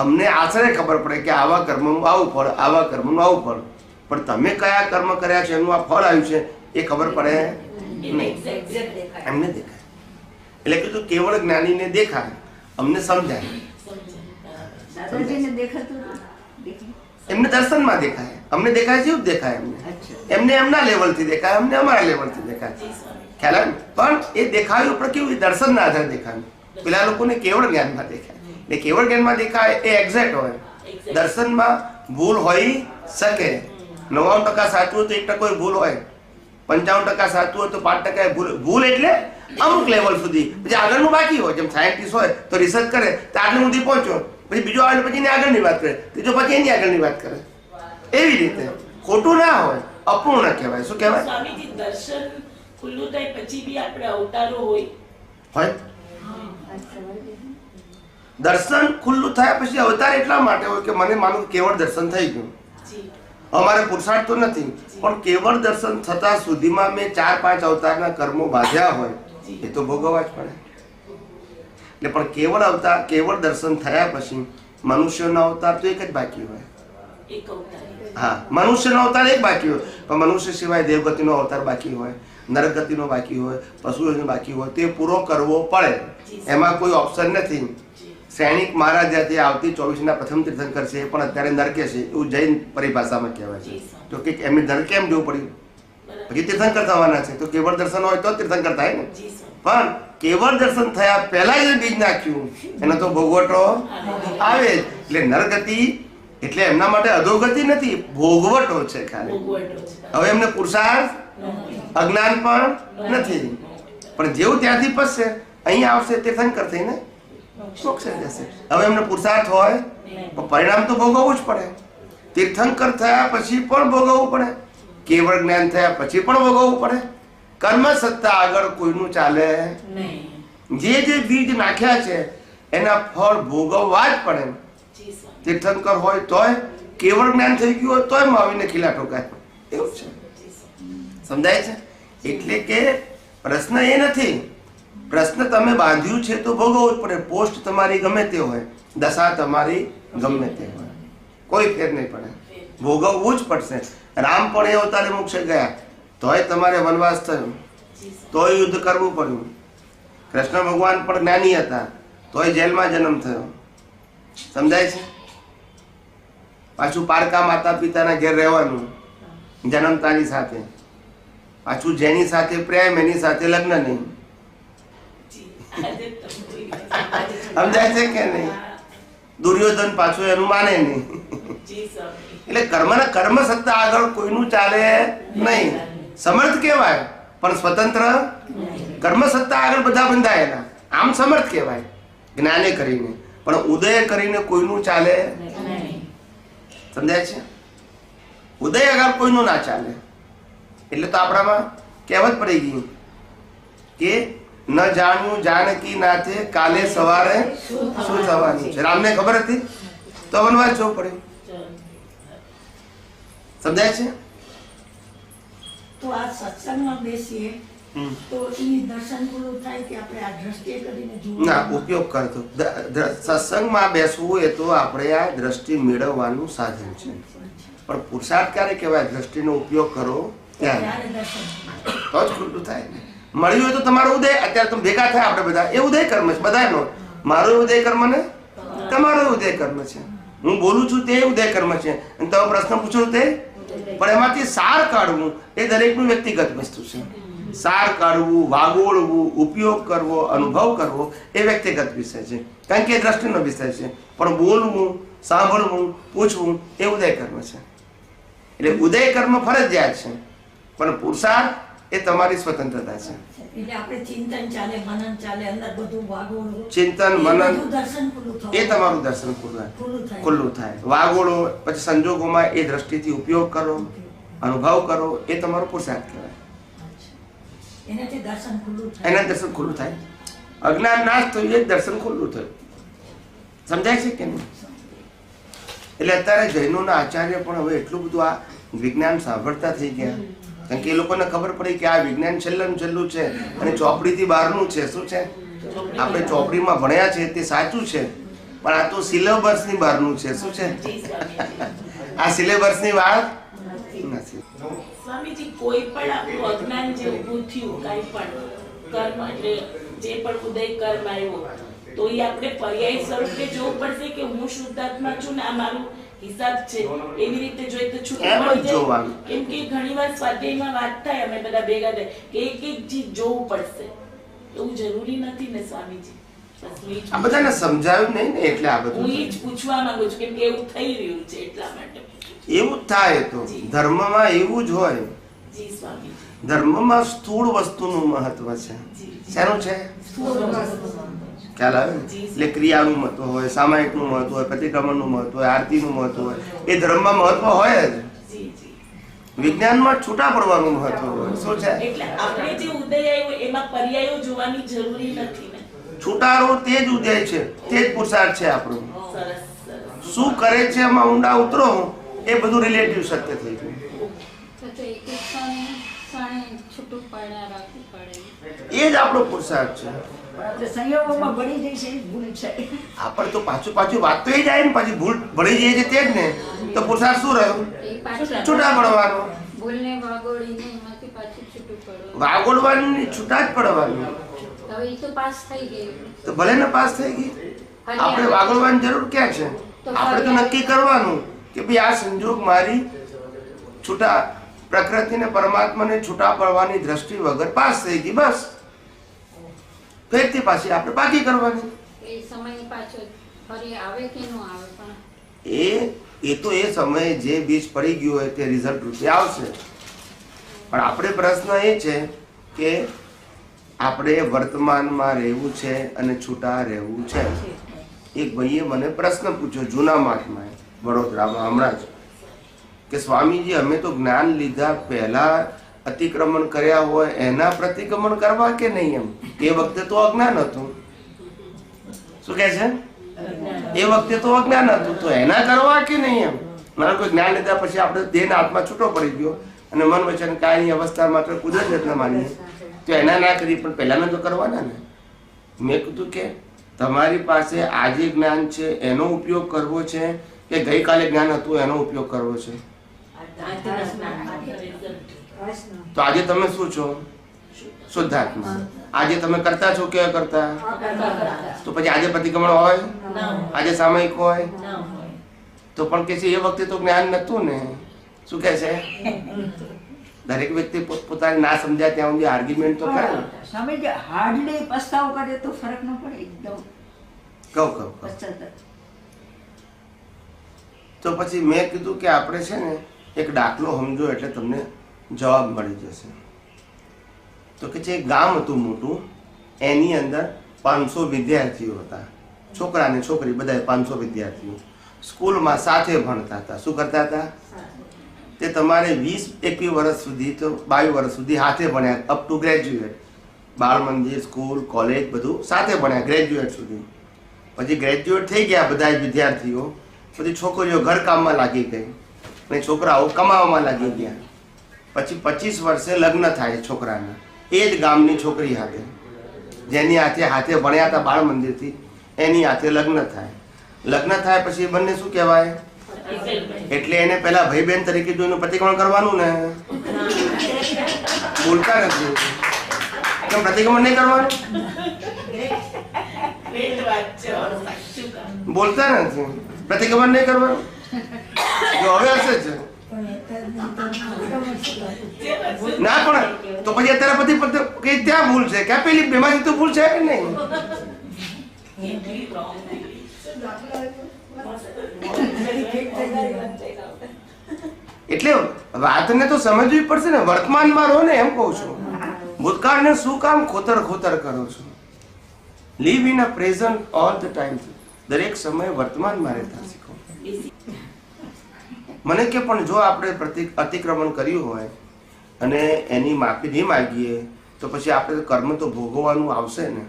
અમને આશરે ખબર પડે કે આવા કર્મનું આવું ફળ, આવા કર્મનું આવું ફળ, પણ તમે કયા કર્મ કર્યા છે એનું આ ફળ આવ્યું છે એ ખબર પડે નહીં. એમને દેખાય. એટલે કીધું કેવળ જ્ઞાનીને દેખાય, અમને સમજાય. એમને દર્શનમાં દેખાય. અમને દેખાય છે એવું જ દેખાય એમને એમના લેવલથી દેખાય, અમને અમારા લેવલથી દેખાય. જી સ્વામી. ખ્યાલ આવે ને? પણ એ દેખાયું પણ કેવું દર્શનના આધારે દેખાયું. પેલા લોકોને કેવળ જ્ઞાનમાં દેખાય, એટલે કેવળ જ્ઞાનમાં દેખાય એ એક્ઝેક્ટ હોય. દર્શનમાં ભૂલ હોઈ શકે. 99% સાચું હોય તો 1% ભૂલ હોય, 55% સાચું હોય તો 5% ભૂલ. ભૂલ એટલે અમુક લેવલ સુધી, પછી આગળનું બાકી હોય. જેમ સાયન્ટિસ્ટ હોય તો રિસર્ચ કરે તો આટલું સુધી પહોંચ્યો, પછી બીજો આવે પછી એની આગળની વાત કરે, ત્રીજો પછી એની આગળની વાત કરે. એવી રીતે ખોટું ના હોય, અપૂર્ણ કહેવાય. શું કહેવાય? સ્વામીજી, દર્શન ખુલ્લું થાય પછી બી આપણે અવતારો હોય. દર્શન ખુલ્લું થયા પછી અવતાર એટલા માટે હોય કે મને માનું કે કેવળ દર્શન થઈ ગયું. જી. અમારે પુરુષાર્થ તો નથી, પણ કેવળ દર્શન થતા સુધીમાં મેં 4-5 અવતારના કર્મો બાંધ્યા હોય એ તો ભોગવવા જ પડે. એટલે પણ કેવળ અવતાર, કેવળ દર્શન થયા પછી મનુષ્યનો અવતાર તો એક જ બાકી હોય. એક અવતાર. હા, મનુષ્યનો અવતાર એક બાકી હોય, પણ મનુષ્ય સિવાય દેવગતિનો અવતાર બાકી હોય, નરકગતિનો બાકી હોય, પશુઓનો બાકી હોય. તે પૂરો કરવો પડે, એમાં કોઈ ઓપ્શન નથી. સૈનિક મહારાજાથી આવતી 24ના પ્રથમ તીર્થંકર છે, એ પણ અત્યારે નરકે છે, એવું જૈન પરિભાષામાં કહેવાય છે. તો કે એમને નરકે કેમ જવું પડ્યું? પછી તીર્થંકર થવાના છે, તો કેવળ દર્શન હોય તો તીર્થંકર થાય ને. પણ કેવળ દર્શન થયા પહેલા જે બીજ નાખ્યું એનો તો ભોગવટો આવે જ. એટલે નરગતિ એટલે એમના માટે અધોગતિ નથી, ભોગવટો છે ખાલી. હવે એમને પુરુષાર્થ, અજ્ઞાન પણ નથી. પણ જેવું ત્યાંથી પસશે અહીંયા આવશે તીર્થંકર થઈને મોક્ષે જશે. હવે એમને પુરુષાર્થ હોય પણ પરિણામ તો ભોગવવું જ પડે. તીર્થંકર થયા પછી પણ ભોગવવું પડે, કેવળ જ્ઞાન થયા પછી પણ ભોગવવું પડે. કર્મ સત્તા આગળ કોઈનું ચાલે નહીં. જે બીજ નાખ્યા છે એના ફળ ભોગવવા જ પડે. તીર્થંકર હોય તોય, કેવળ જ્ઞાન થઈ ગયું હોય તોય આવીને ખીલા ઠોકાય. એવું છે, સમજાય છે? એટલે કે પ્રશ્ન એ નથી, પ્રશ્ન તમે બાંધ્યું છે તો ભોગવવું જ પડે. પોસ્ટ તમારી ગમે તે હોય, દશા તમારી ગમે તે હોય, કોઈ ફેર નહીં પડે, ભોગવવું જ પડશે. રામ પણ એ અવતારે મોક્ષે ગયા તોય તમારે વનવાસ થયો, તોય યુદ્ધ કરવું પડ્યું. કૃષ્ણ ભગવાન પણ જ્ઞાની હતા તોય જેલમાં જન્મ થયો. સમજાય છે? પાછું પારકા માતા પિતાના ઘેર રહેવાનું, જન્મતાની સાથે. પાછું જેની સાથે પ્રેમ એની સાથે લગ્ન નહીં. સમજાય છે કે નહીં? દુર્યોધન પાછું એનું માને નહીં. એટલે કર્મ સત્તા આગળ કોઈનું ચાલે નહીં. સમર્થ કહેવાય પણ સ્વતંત્ર. કર્મ સત્તા આગળ બધા બંધાયેલા, આમ સમર્થ કહેવાય જ્ઞાને કરીને, પણ ઉદય કરીને કોઈનું ચાલે. સમજાય છે? ઉદય આગળ કોઈનું ના ચાલે. એટલે તો આપણામાં કહેવત પડી ગઈ કે ન જાણ્યું જાનકી નાથે કાલે સવારે શું થવાનું છે. રામને ખબર હતી તો વનવાસ જવું પડે. સમજાય છે? તો આ સત્સંગમાં બેસીએ તો એ દર્શન પૂરું થાય કે આપણે આ દ્રષ્ટિએ કરીને જોવું? ના, ઉપયોગ કરતો. સત્સંગમાં બેસવું એ તો આપણે આ દ્રષ્ટિ મેળવવાનું સાધન છે. પણ પુરુષાર્થ ક્યારે કહેવાય? દ્રષ્ટિનો ઉપયોગ કરો ત્યારે તો જ ખુલ્લું થાય. મળ્યું હોય તો તમારો ઉદય, અત્યારે તમે ભેગા થાય આપણે બધા, એ ઉદય કર્મ છે બધાનો. મારો ઉદય કર્મ ને તમારો ઉદય કર્મ છે. હું બોલું છું તે ઉદય કર્મ છે, અને તમે પ્રશ્ન પૂછો તે. પણ એમાંથી સાર કાઢવું એ દરેકનું વ્યક્તિગત વસ્તુ છે. સાર કાઢવું, વાગોળવું, ઉપયોગ કરવો, અનુભવ કરવો એ વ્યક્તિગત વિષય છે, કારણ કે એ દ્રષ્ટિનો વિષય છે. પણ બોલવું, સાંભળવું, પૂછવું એ ઉદય કર્મ છે. એટલે ઉદય કર્મ ફરજિયાત છે, પણ પુરુષાર્થ એ તમારી સ્વતંત્રતા છે. એટલે આપણે ચિંતન ચાલે, મનન ચાલે, અંદર બધું વાગોળવું, ચિંતન મનન દર્શન પૂરું થવું, એ તમારું દર્શન ખુલ્લું થાય. વાગોળો, પછી સંજોગોમાં એ દ્રષ્ટિથી ઉપયોગ કરો, અનુભવ કરો, એ તમારો પુરુષાર્થ કહેવાય. એનાથી દર્શન ખુલ્લું થાય. એના દર્શન ખુલ્લું થાય. અજ્ઞાન નાશ થયું એ દર્શન ખુલ્લું થયું. સમજાય છે કે નહીં? એટલે અત્યારે જૈનોના આચાર્ય પણ હવે એટલું બધું આ વિજ્ઞાન સાંભળતા થઈ ગયા, કારણ કે એ લોકોને ખબર પડી કે આ વિજ્ઞાન છેલ્લું છે અને ચોપડીથી બહારનું છે. શું છે? આપણે ચોપડીમાં ભણ્યા છે તે સાચું છે, પણ આ તો સિલેબસની બહારનું છે. શું છે? આ સિલેબસની વાત નથી. સ્વામીજી, કોઈ પણ આપણું અજ્ઞાન જે ઊભું થયું, કાંઈ પણ કર્મ એટલે જે પણ ઉદય કર્મ આવ્યો, તો એ આપણે પર્યાય સ્વરૂપે જોવું પડશે કે હું શુદ્ધાત્મા છું ને આ મારું હિસાબ છે એવી રીતે જોઈએ તો છૂટું એમ જ પડી જાય. જોવાનું. કેમ કે ઘણીવાર સ્વાધ્યાયમાં વાત થાય અમે બધા ભેગા થાય કે એક ચીજ જોવું પડશે એવું જરૂરી નથી ને સ્વામીજી. બસ હું ઈ જ આ બધાને સમજાવ્યું નહીં ને એટલે આ હું બધું ઈ જ પૂછવા માંગુ છું કેમ કે એવું થઈ રહ્યું છે એટલા માટે પૂછું છું. એવું જ થાય. તો ધર્મમાં એવું જ હોય. જી સ્વામીજી. ધર્મમાં સ્થૂળ વસ્તુનું મહત્વ છે. શેનું છે? ખ્યાલ આવે ને? એટલે ક્રિયાનું મહત્વ હોય, સામાયિકનું મહત્વ હોય, પ્રતિક્રમણનું મહત્વ હોય, આરતીનું મહત્વ હોય. એ ધર્મમાં મહત્વ હોય જ. જી જી. વિજ્ઞાનમાં છૂટા પડવાનું મહત્વ હોય. શું છે? એટલે આપણે જે ઉદય આવ્યો એમાં પર્યાયો જોવાની જરૂરી નથી ને. છૂટારો તે જ ઉદય છે, તે જ પુરુષાર્થ છે આપણો. સરસ સરસ. શું કરે છે એમાં ઊંડા ઉતરો એ બધું રિલેટિવ સત્ય થઈ ગયું. તો એક એક ક્ષણે છૂટું પડ્યા રાખવું પડે. એ જ આપણો પુરુષાર્થ છે. આપણે સંયોગોમાં ભળી જઈ છે એ જ ભૂલ છે. આપણે તો પાછું વાત તો એ જાય ને, પાછી ભૂલ ભળી જાય છે તે જ ને. તો પુરુષાર્થ શું રહ્યો? એ પાછું છૂટા પડવાનો. ભૂલને વાગોળીને એમાંથી પાછું છૂટું પડવું. વાગોડવાની છૂટા જ પડવાનું. હવે એ તો પાસ થઈ ગયું. તો ભલે ને પાસ થઈ ગઈ, આપણે વાગોડવાની જરૂર ક્યાં છે? આપણે તો નક્કી કરવાનું કે ભાઈ આ સંજોગ મારી છૂટા પ્રકૃતિને પરમાત્માને છૂટા પડવાની દ્રષ્ટિ વગર પાસ થઈ ગઈ, બસ. ફેરથી પાછી આપણે બાકી કરવાની. એ સમય પાછો ફરી આવે કે ન આવે પણ એ તો એ સમયે જે બીજ પડી ગયું હોય તે રિઝલ્ટ રૂપે આવશે. પણ આપણે પ્રશ્ન એ છે કે આપણે વર્તમાનમાં રહેવું છે અને છૂટા રહેવું છે. એક ભાઈએ મને પ્રશ્ન પૂછ્યો જૂના મહાત્માએ વડોદરામાં હમણાં જ કે સ્વામીજી અમે તો જ્ઞાન લીધા પહેલા અતિક્રમણ કર્યા હોય એના પ્રતિક્રમણ કરવા કે નહીં એમ. એ વખતે તો અજ્ઞાન હતું. શું કહે છે? એ વખતે તો અજ્ઞાન હતું તો એના કરવા કે નહીં એમ. મારા કોઈ જ્ઞાન લીધા પછી આપણે દેહના હાથમાં છૂટો પડી ગયો અને મન વચન કાયની અવસ્થા માત્ર કુદરત જ ન માનીએ તો એના ના કરી પણ પહેલાના તો કરવાના ને. મેં કીધું કે તમારી પાસે આજે જ્ઞાન છે એનો ઉપયોગ કરવો છે કે ગઈકાલે જ્ઞાન હતું એનો ઉપયોગ કરવો છે? તો આજે તમે શું છો? શુદ્ધાત્મા. આજે તમે કરતા છો કે કરતા? તો પછી આજે પ્રતિક્રમણ હોય, આજે સામયિક હોય તો પણ કે છે એ વખતે તો જ્ઞાન નતું ને. શું કહે છે? દરેક વ્યક્તિ પોતાની ના સમજ્યા ત્યાં સુધી આર્ગ્યુમેન્ટ તો કરે ને. સ્વામીજી હાર્ડલી પસ્તાવો કરે તો ફરક ન પડે એકદમ કહું પશ્ચાતાપ. તો પછી મેં કીધું કે આપણે છે ને એક દાખલો સમજો એટલે તમને જવાબ મળી જશે. તો કે છે એક ગામ હતું મોટું, એની અંદર 500 વિદ્યાર્થીઓ હતા. છોકરા ને છોકરી બધા 500 વિદ્યાર્થીઓ સ્કૂલમાં સાથે ભણતા હતા. શું કરતા હતા? તે તમારે 20-21 વર્ષ સુધી તો 22 વર્ષ સુધી સાથે ભણ્યા, અપ ટુ ગ્રેજ્યુએટ. બાળ મંદિર, સ્કૂલ, કોલેજ બધું સાથે ભણ્યા ગ્રેજ્યુએટ સુધી. પછી ગ્રેજ્યુએટ થઈ ગયા બધા વિદ્યાર્થીઓ, પછી છોકરીઓ ઘરકામમાં લાગી ગઈ અને છોકરાઓ કમાવામાં લાગી ગયા. પછી 25 વર્ષે લગ્ન થાય છોકરાના એ જ ગામની છોકરી હાથે, જેની હાથે ભણ્યા હતા બાળ મંદિરથી, એની હાથે લગ્ન થાય. લગ્ન થાય પછી એ બંને શું કહેવાય? એટલે એને પેલા ભાઈ બહેન તરીકે જોઈને પ્રતિક્રમણ કરવાનું ને. બોલતા નથી કેમ? પ્રતિક્રમણ નહીં કરવાનું? બોલતા નથી. પ્રતિક્રમણ નહીં કરવાનું. જો હવે હશે છે ના પણ તો પછી અત્યારે બધી કે ત્યાં ભૂલ છે કે પેલી બેમાંથી તો ભૂલ છે કે નહીં? એટલે વાતને તો સમજવી પડશે ને. વર્તમાનમાં રહો ને એમ કહું છું. ભૂતકાળને શું કામ ખોતર કરો છો? Live in a present all the time. દરેક સમયે વર્તમાનમાં રહેતા શીખો. મને કે પણ જો આપણે અતિક્રમણ કર્યું હોય અને એની માફી નહીં માગીએ તો પછી આપણે કર્મ તો ભોગવવાનું આવશે ને.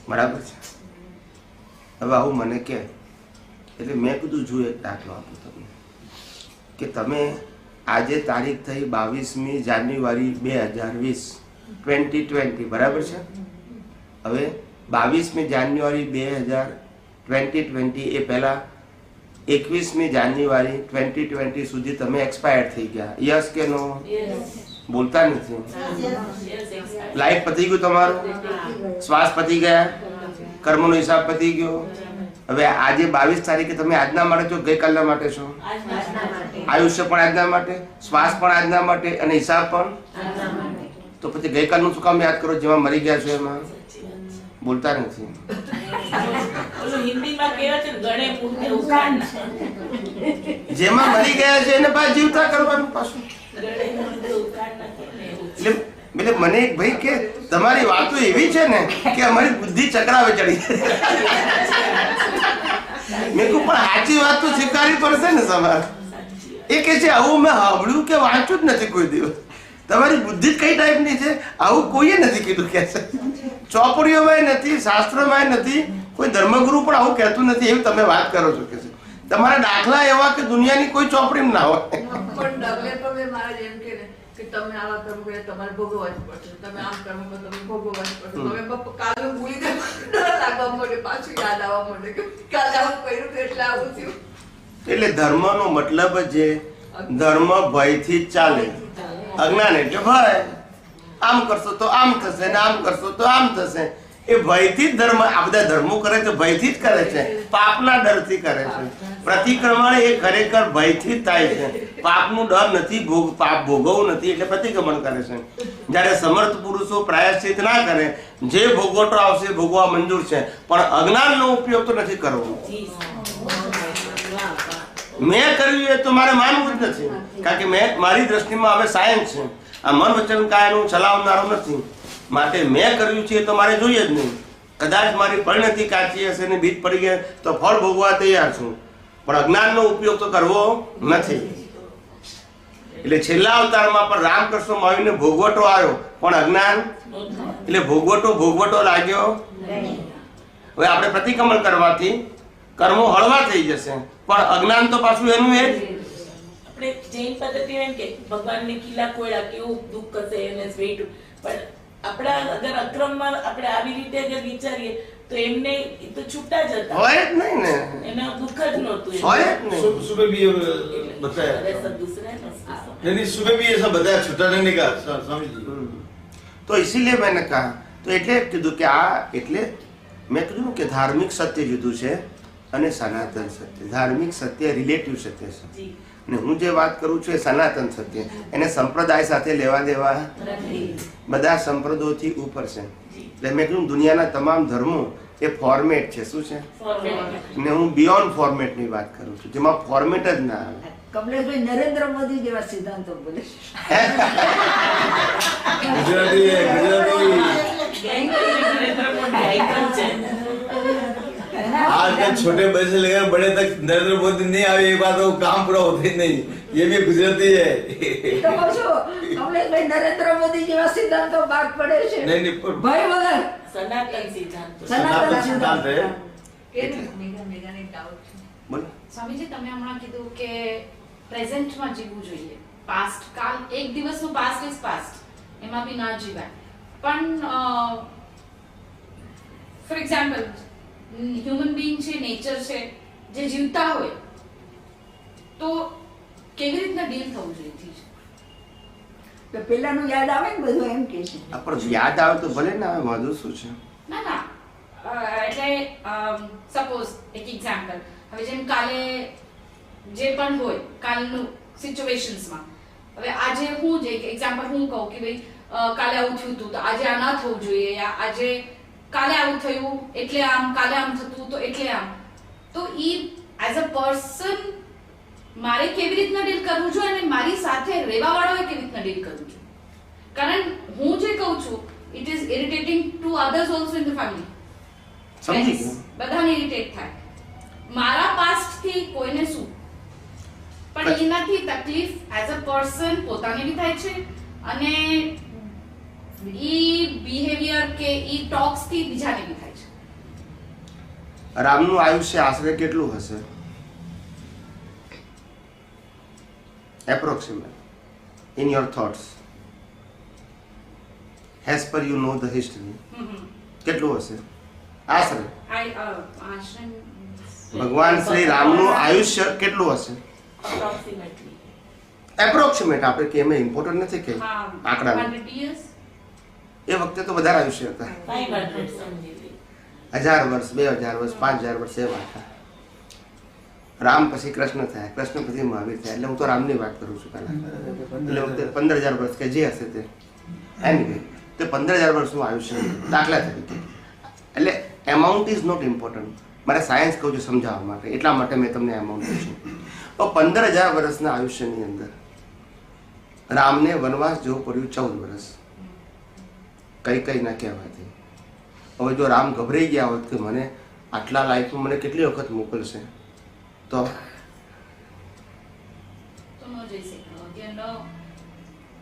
બરાબર છે? હવે આવું મને કે એટલે મેં કીધું જો એક દાખલો આપું તમને કે તમે આજે તારીખ થઈ 22મી જાન્યુઆરી 2020 2020 બરાબર છે? હવે 22મી જાન્યુઆરી 2020 એ પહેલા 21મી જાન્યુઆરી 2020 સુધી તમે એક્સપાયર થઈ ગયા. યસ કે નો? બોલતા નથી. લાઈફ પતી ગયું તમારું, શ્વાસ પતી ગયા, કર્મનો હિસાબ પતી ગયો. હવે આજે 22 તારીખે તમે આજના માટે છો, ગઈકાલના માટે છો? આયુષ્ય પણ આજના માટે, શ્વાસ પણ આજના માટે અને હિસાબ પણ. તો પછી ગઈકાલનું શું કામ યાદ કરો જેમાં મરી ગયા છો એમાં? બોલતા નથી. ઓલું હિન્દીમાં કહેવાય છે ને, ગણે મૂળને ઉખાડના. જેમાં મરી ગયા છે એને પાછું જીવતા કરવાનું પાછું. ગણે મૂળને ઉખાડના કહે ને એવું. એટલે મને એક ભાઈ કે તમારી વાતો એવી છે ને કે અમારી બુદ્ધિ ચક્રાવે ચડી. મેં કહ્યું પણ સાચી વાત તો સ્વીકારવી પડશે ને તમારે. એ કે છે આવું મેં સાંભળ્યું કે વાંચ્યું જ નથી કોઈ દિવસ. તમારી બુદ્ધિ જ કઈ ટાઈપની છે? આવું કોઈએ નથી કીધું કે છે. ચોપડીઓમાં નથી, શાસ્ત્રોમાં નથી, કોઈ ધર્મગુરુ પણ આવું કહેતું નથી. એવી તમે વાત કરો છો કે છે. તમારા દાખલા એવા કે દુનિયાની કોઈ ચોપડીમાં ના હોય. પણ ડગલે પગે મારા જેમ કે ને કે તમે આવા કર્મ કર્યા તમારે ભોગવવા જ પડશે, તમે આમ કર્મ કરો તમે ભોગવવા જ પડશે. તમે કાલે ભૂલી જાય, ડર લાગવા માંડે, પાછું યાદ આવવા માંડે કે કાલે આવું કર્યું તો એટલે આવું થયું. એટલે ધર્મનો મતલબ જ છે ધર્મ ભયથી જ ચાલે. અજ્ઞાન એટલે ભય. આમ કરશો તો આમ થશે ને આમ કરશો તો આમ થશે. એ ભયથી જ ધર્મ. આ બધા ધર્મો કરે છે ભયથી જ કરે છે, પાપના ડરથી કરે છે. પ્રતિક્રમણ એ ખરેખર ભયથી જ થાય છે. પાપનું ડર નથી, પાપ ભોગવવું નથી એટલે પ્રતિક્રમણ કરે છે. જ્યારે સમર્થ પુરુષો પ્રાયશ્ચિત ના કરે, જે ભોગવટો આવશે ભોગવા મંજૂર છે, પણ અજ્ઞાનનો ઉપયોગ તો નથી કરવો. મેં કર્યું એ તો મારે માનવું જ નથી, કારણ કે મેં મારી દ્રષ્ટિમાં હવે સાયન્સ છે. આ મન વચન કાયાનું ચલાવનારો નથી. માટે મેં કર્યું છે એ તો મારે જોઈએ જ નહીં. કદાચ મારી પરિણતિ કાચી હશે ને બીજ પડી ગયા તો ફળ ભોગવા તૈયાર છું, પણ અજ્ઞાનનો ઉપયોગ તો કરવો નથી. એટલે છેલ્લા અવતારમાં પણ રામકૃષ્ણ મહાવીરને ભોગવટો આવ્યો, પણ અજ્ઞાન એટલે ભોગવટો લાગ્યો. હવે આપણે પ્રતિક્રમણ કરવાથી કર્મો હળવા થઈ જશે, પણ અજ્ઞાન તો પાછું એનું એ જ. આપણે જૈન પદ્ધતિ એમ કે ભગવાનને કિલ્લા કોયડા કેવું દુઃખ હશે એને વેઠું, પણ આપણા અગર અક્રમમાં આપણે આવી રીતે અગર વિચારીએ તો એમને તો છૂટા જ હતા, હોય જ નહીં ને, એને દુઃખ જ નહોતું. હોય જ નહીં. सुबह भी ये बताया, अरे सब दूसरे हैं ना। नहीं सुबह भी ऐसा बताया, छुट्टा नहीं का स्वामी जी. તો इसीलिए मैंने कहा, તો એટલે કીધું કે આ એટલે મેં કીધું કે ધાર્મિક સત્ય જુદું છે અને સનાતન સત્ય. ધાર્મિક સત્ય રિલેટિવ સત્ય છે, જી અને હું જે વાત કરું છું એ સનાતન સત્ય. એને સંપ્રદાય સાથે લેવા દેવા બધા સંપ્રદાયોથી ઉપર છે. એટલે મેં કીધું દુનિયાના તમામ ધર્મો એ ફોર્મેટ છે. શું છે? અને હું બિયોન્ડ ફોર્મેટની વાત કરું છું, જેમાં ફોર્મેટ જ ના આવે. કમલેશભાઈ નરેન્દ્ર મોદી જેવા સિદ્ધાંતો બોલે. गुजराती है, गुजराती. નરેન્દ્ર મોદી આઈકન છે. आज तक छोटे बच्चे से लेकर बड़े तक नरेंद्र मोदी नहीं आए, एक बात वो काम पूरा होता ही नहीं. ये भी गुजराती है. તો કહું છું કમલેશભાઈ નરેન્દ્ર મોદી જેવા સિદ્ધાંતો બાદ પડે છે. नहीं नहीं पर ભય વગર સનાતન સિદ્ધાંત. सनातन सिद्धांत है. કે મેઘાને એક ડાઉટ છે. બોલો. સ્વામીજી તમે હમણાં કીધું કે પ્રેઝન્ટમાં જીવવું જોઈએ. પાસ્ટ કાલ એક દિવસનું પાસ્ટ ઇઝ પાસ્ટ, એમાં બી ના જીવાય. પણ ફોર એક્ઝામ્પલ હ્યુમન બીંગ છે, નેચર છે, જે જીવતા હોય તો કેવી રીતના ડીલ થવું જોઈએ? તો પેલાનું યાદ આવે ને બધું એમ કે છે. આ પણ યાદ આવે તો ભલે ને આવે, વાંધો શું છે? ના ના એટલે સપોઝ એક એક્ઝામ્પલ, હવે જેમ કાલે જે પણ હોય કાલનું સિચ્યુએશન્સમાં, હવે આજે હું જે એક્ઝામ્પલ હું કહું કે ભાઈ કાલે આવું થયું હતું તો આજે આ ના થવું જોઈએ, યા આજે કાલે આવું થયું એટલે આમ, કાલે આમ થતું તો એટલે આમ, તો ઈ એઝ અ પર્સન મારે કેવી રીતના ડીલ કરવું જોઈએ અને મારી સાથે રહેવા વાળાએ કેવી રીતના ડીલ કરવું જોઈએ? કારણ હું જે કહું છું it is irritating to others also in the family. સમજી ગયો. બધાને ઇરિટેટ થાય. મારા પાસ્ટ થી કોઈને શું, પણ એનાથી તકલીફ એઝ અ પર્સન પોતાને બી થાય છે અને ઈ બિહેવિયર કે ઈ ટોક્સ થી બીજાને બી થાય છે. રામનું આયુષ્ય આશરે કેટલું હશે? Approximate in your thoughts, as per you know the history, કેટલું હશે આશરે? ભગવાન શ્રી રામનું આયુષ્ય કેટલું હશે Approximately. એપ્રોક્સિમેટ? આપણે કે એમાં ઇમ્પોર્ટન્ટ નથી કે આંકડા, 100 years. એ વખતે તો વધારે આયુષ્ય હતા. 500 સમજી લે. 1000 વર્ષ, 2000 વર્ષ, 5000 વર્ષ એ વાત થાય. રામ પછી કૃષ્ણ થાય, કૃષ્ણ પછી મહાવીર થાય. એટલે હું તો રામની વાત કરું છું પહેલા. એટલે વખતે 15000 વર્ષ કે જે હશે તે એનીવે તે 15000 વર્ષનું આયુષ્ય દાખલા તરીકે. એટલે એમાઉન્ટ ઇઝ નોટ ઇમ્પોર્ટન્ટ. મારે સાયન્સ કહું છું સમજાવવા માટે, એટલા માટે મેં તમને એમાઉન્ટ પૂછ્યું. તો 15000 વર્ષના આયુષ્યની અંદર રામને વનવાસ જવું પડ્યું 14 વર્ષ. કઈ ના કહેવાથી. હવે જો રામ ગભરાઈ ગયા હોત કે મને આટલા લાઈફમાં મને કેટલી વખત મોકલશે તો ન જઈ શક્યો કે ન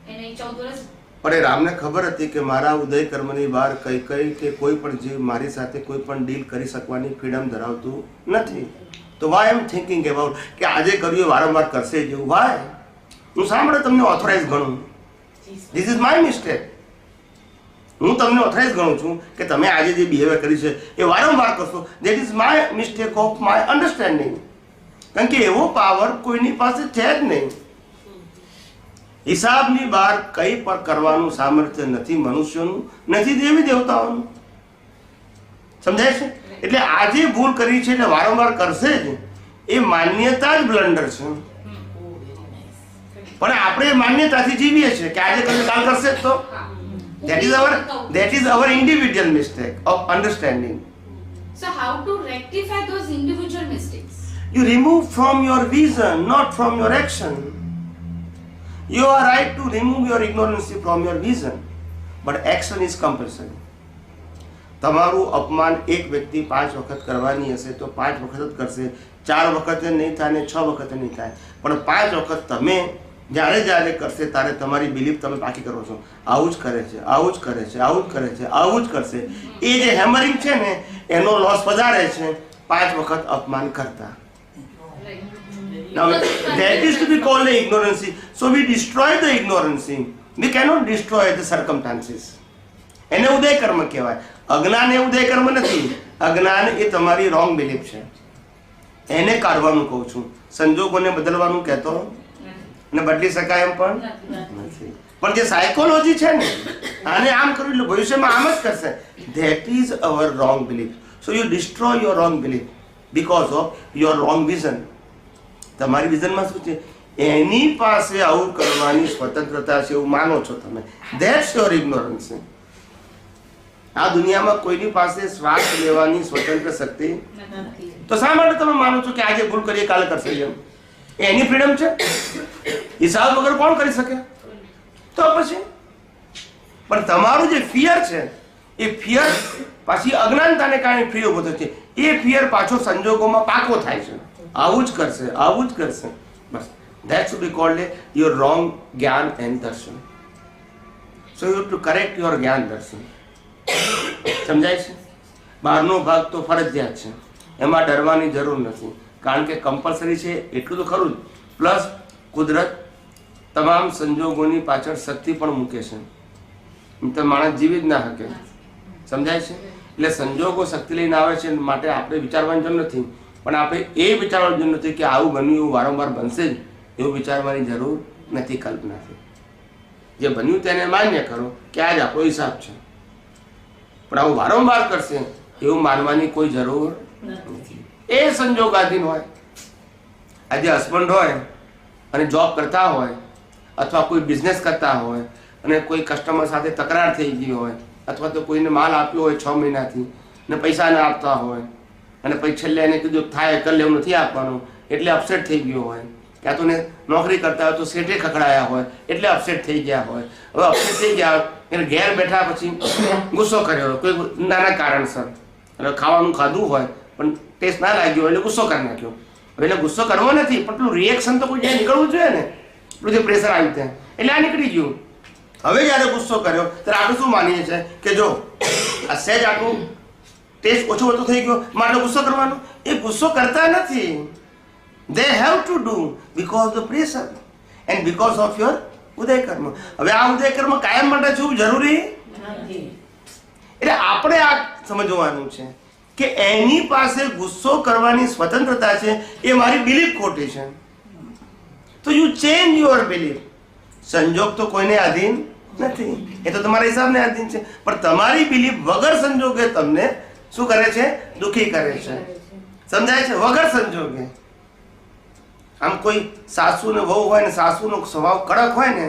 એને 14 વર્ષ. પણ રામને ખબર હતી કે મારા ઉદય કર્મની બહાર કઈ કે કોઈ પણ જીવ મારી સાથે કોઈ પણ ડીલ કરી શકવાની ફ્રીડમ ધરાવતું નથી. તો વાય એમ થિંકિંગ અબાઉટ કે આજે કર્યું વારંવાર કરશે જેવું. વાય હું સાંભળે તમને ઓથોરાઇઝ ગણું. This is my mistake. હું તમને ઓથોરાઇઝ ગણું છું કે તમે આજે જે બિહેવિયર કરી છે એ વારંવાર કરશો. That is my mistake of my understanding. કારણ કે એવો પાવર કોઈની પાસે છે જ નહીં. હિસાબની બહાર કંઈ પણ કરવાનું સામર્થ્ય નથી મનુષ્યનું, નથી દેવી દેવતાઓનું. સમજાય છે? એટલે આજે ભૂલ કરી છે એટલે વારંવાર કરશે જ એ માન્યતા જ બ્લન્ડર છે. પણ આપણે માન્યતાથી જીવીએ છીએ કે આજે કરશે કાલ કરશે જ. તો that is our individual mistake of understanding. So how to rectify those individual mistakes? You remove from your vision, not from your action. You are right to remove your ignorance from your vision, but action is compulsory. તમારું અપમાન એક વ્યક્તિ 5 વખત કરવાની હશે તો 5 વખત જ કરશે, 4 વખતે નહીં થાય ને 6 વખતે નહીં થાય. પણ 5 વખત તમે જ્યારે કરશે ત્યારે તમારી બિલીફ તમે પાકી કરો છો. આવું જ કરે છે, આવું જ કરે છે, આવું જ કરે છે, આવું જ કરશે. એ જે હેમરિંગ છે ને એનો લોસ વધારે છે 5 વખત અપમાન કરતા. Now that is to be called the ignorancy. So we destroy the ignorancy. We cannot destroy the circumstances. એને ઉદય કર્મ કહેવાય. અજ્ઞાન એ ઉદય કર્મ નથી. અજ્ઞાન એ તમારી રોંગ બિલીફ છે. એને કાઢવાનું કહું છું. સંજોગોને બદલવાનું કહેતો અને બદલી શકાય એમ પણ નથી. પણ જે સાયકોલોજી છે ને આને આમ કર્યું એટલે ભવિષ્યમાં આમ જ કરશે. That is our wrong belief. So you destroy your wrong belief because of your wrong vision. તમારી વિઝનમાં શું છે? એની પાસે આવું કરવાની સ્વતંત્રતા છે એવું માનો છો તમે. That's your ignorance. આ દુનિયામાં કોઈની પાસે શ્વાસ લેવાની સ્વતંત્ર શક્તિ તો શા માટે તમે માનો છો કે આજે ભૂલ કરીએ કાલે કરશે એમ? એની ફ્રીડમ છે. હિસાબ વગર કોણ કરી શકે? તો પછી પણ તમારું જે ફિયર છે એ ફિયર પાછી અજ્ઞાનતાને કારણે ફ્રી ઉભો થયો છે. એ ફિયર પાછો સંજોગોમાં પાકો થાય છે. આવું જ કરશે, આવું જ કરશે. બસ that should be called your wrong જ્ઞાન and દર્શન. So you have to correct your જ્ઞાન દર્શન. સમજાય છે? બહારનો ભાગ તો ફરજિયાત છે, એમાં ડરવાની જરૂર નથી. કારણ કે કમ્પલસરી છે એટલું તો ખરું જ. પ્લસ કુદરત તમામ સંજોગોની પાછળ શક્તિ પણ મૂકે છે. તો માણસ જીવી જ ના શકે. સમજાય છે? એટલે સંજોગો શક્તિ લઈને આવે છે માટે આપણે વિચારવાની જરૂર નથી. પણ આપણે એ વિચારવાની જરૂર નથી કે આવું બન્યું એવું વારંવાર બનશે જ એવું વિચારવાની જરૂર નથી. કલ્પનાથી જે બન્યું તેને માન્ય કરો કે આજ આપણો હિસાબ છે. પણ આવું વારંવાર કરશે એવું માનવાની કોઈ જરૂર નથી. એ સંજોગાધીન હોય. આજે હસબન્ડ હોય અને જોબ કરતા હોય અથવા કોઈ બિઝનેસ કરતા હોય અને કોઈ કસ્ટમર સાથે તકરાર થઈ ગઈ હોય અથવા તો કોઈને માલ આપ્યો હોય 6 મહિનાથી ને પૈસા ના આપતા હોય અને પછી છેલ્લે એને કીધું થાય કરી લેવું નથી આપવાનું એટલે અપસેટ થઈ ગયો હોય. ક્યાં તો નોકરી કરતા હોય તો સેઠે ખખડાયા હોય એટલે અપસેટ થઈ ગયા હોય. હવે અપસેટ થઈ ગયા એને ઘેર બેઠા પછી ગુસ્સો કર્યો કોઈ નાના કારણસર. એટલે ખાવાનું ખાધું હોય પણ ટેસ્ટ ના લાગ્યો એટલે ગુસ્સો કરી નાખ્યો. હવે એટલે ગુસ્સો કરવો નથી પણ પેલું રિએક્શન તો કોઈ નીકળવું જોઈએ ને. પેલું જે પ્રેશર આવ્યું ત્યાં એટલે આ નીકળી ગયું. હવે જ્યારે ગુસ્સો કર્યો ત્યારે આપણે શું માનીએ છીએ કે જો આ સહેજ આટલું ટેસ્ટ ઓછો વધુ થઈ ગયો માટે ગુસ્સો કરવાનો. એ ગુસ્સો કરતા નથી. they have to do because the pressure and because of your ઉદય કર્મ. હવે આ ઉદય કર્મ કાયમ માટે શું જરૂરી નથી. એટલે આપણે આ સમજવાનું છે કે એની પાસે ગુસ્સો કરવાની સ્વતંત્રતા છે એ મારી બિલીફ ખોટી છે. તો યુ ચેન્જ યોર બિલીફ. સંજોગ તો કોઈને આધીન નથી, એ તો તમારા હિસાબને આધીન છે. પણ તમારી બિલીફ વગર સંજોગે તમને શું કરે છે? દુઃખી કરે છે. સમજાય છે? વગર સંજોગે. આમ કોઈ સાસુ ને વહુ હોય ને સાસુનો સ્વભાવ કડક હોય ને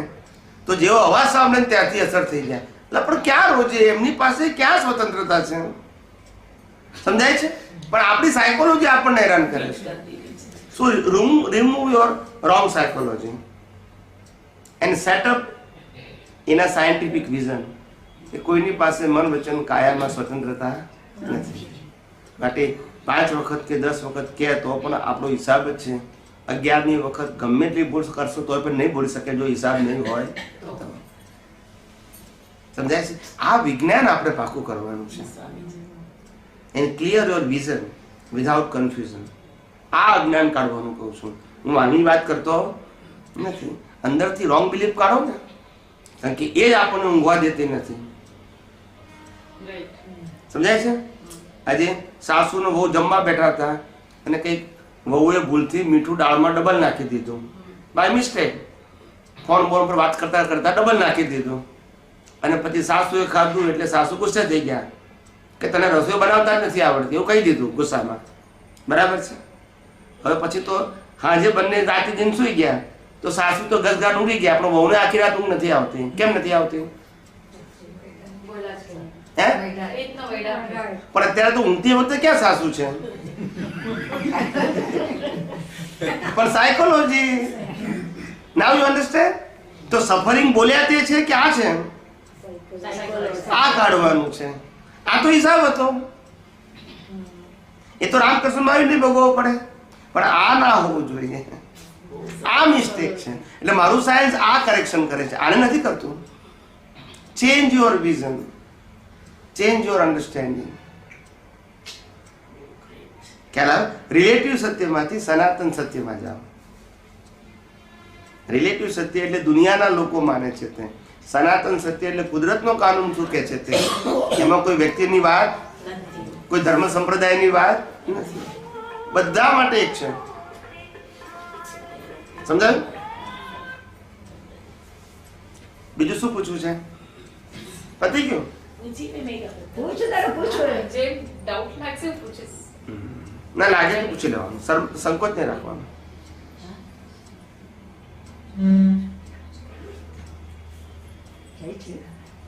તો જેવો અવાજ સાંભળે ને ત્યાંથી અસર થઈ જાય. એટલે પણ ક્યાં રોજે એમની પાસે ક્યાં સ્વતંત્રતા છે? સમજાય છે? પણ આપણી સાયકોલોજી આપણને હેરાન કરે છે. So remove your wrong psychology and set up in a scientific vision કે કોઈની પાસે મન વચન કાયામાં સ્વતંત્રતા નથી. માટે 5 વખત કે 10 વખત કહે તો પણ આપણો હિસાબ જ છે. 11મી વખત ગમે એટલી ભૂલ કરશો તો પણ નહીં ભૂલી શકે જો હિસાબ નહીં હોય. સમજાય છે? આ વિજ્ઞાન આપણે પાકું કરવાનું છે. And clear your vision without confusion. આ અજ્ઞાન કાઢવાનું કહું છું. હું આની વાત કરતો નથી. અંદરથી રોંગ બિલીફ કાઢો ને, કારણ કે એ જ આપણને ઊંઘવા દેતી નથી. સમજાય છે? આજે સાસુ ને વહુ જમવા બેઠા હતા અને કંઈક વહુએ ભૂલથી મીઠું દાળમાં ડબલ નાખી દીધું, બાય મિસ્ટેક. ફોન બોન પર વાત કરતા કરતા ડબલ નાખી દીધું અને પછી સાસુએ ખાધું એટલે સાસુ ગુસ્સે થઈ ગયા કે તને રસોઈ બનાવતા જ નથી આવડતી, એવું કહી દીધું ગુસ્સામાં. બરાબર છે? હવે પછી તો હાજે બંને રાતે દિન સુઈ ગયા તો સાસુ તો ગસગાટ ઊંઘી ગયા, પણ વહુને આખી રાત ઊંઘ નથી આવતી. કેમ નથી આવતી? પણ અત્યારે તો ઊંઘતી વખતે ક્યાં સાસુ છે? પણ સાયકોલોજી. Now you understand? તો સફરિંગ બોલ્યા તે છે કે આ છે? આ કાઢવાનું છે. આ તો હિસાબ હતો. એ તો રામકૃષ્ણ મહાવીરને ભોગવવો પડે, પણ આ ના હોવું જોઈએ. આ મિસ્ટેક છે. એટલે મારું સાયન્સ આ કરેક્શન કરે છે, આને નથી કરતું. Change your vision, change your understanding. ખ્યાલ આવે? રિલેટિવ સત્યમાંથી સનાતન સત્યમાં જાઓ. રિલેટિવ સત્ય એટલે દુનિયાના લોકો માને છે તે. સનાતન સત્ય એટલે કુદરતનો કાનૂન શું કહે છે તે. એમાં કોઈ વ્યક્તિની વાત, કોઈ ધર્મ સંપ્રદાયની વાત નથી. બધા માટે એક છે. સમજાયું? બીજું શું પૂછવું છે? પતી ગયું? જે ડાઉટ લાગશે હું પૂછીશ. ના લાગે તો પૂછી લેવાનું, સંકોચ નહીં રાખવાનું.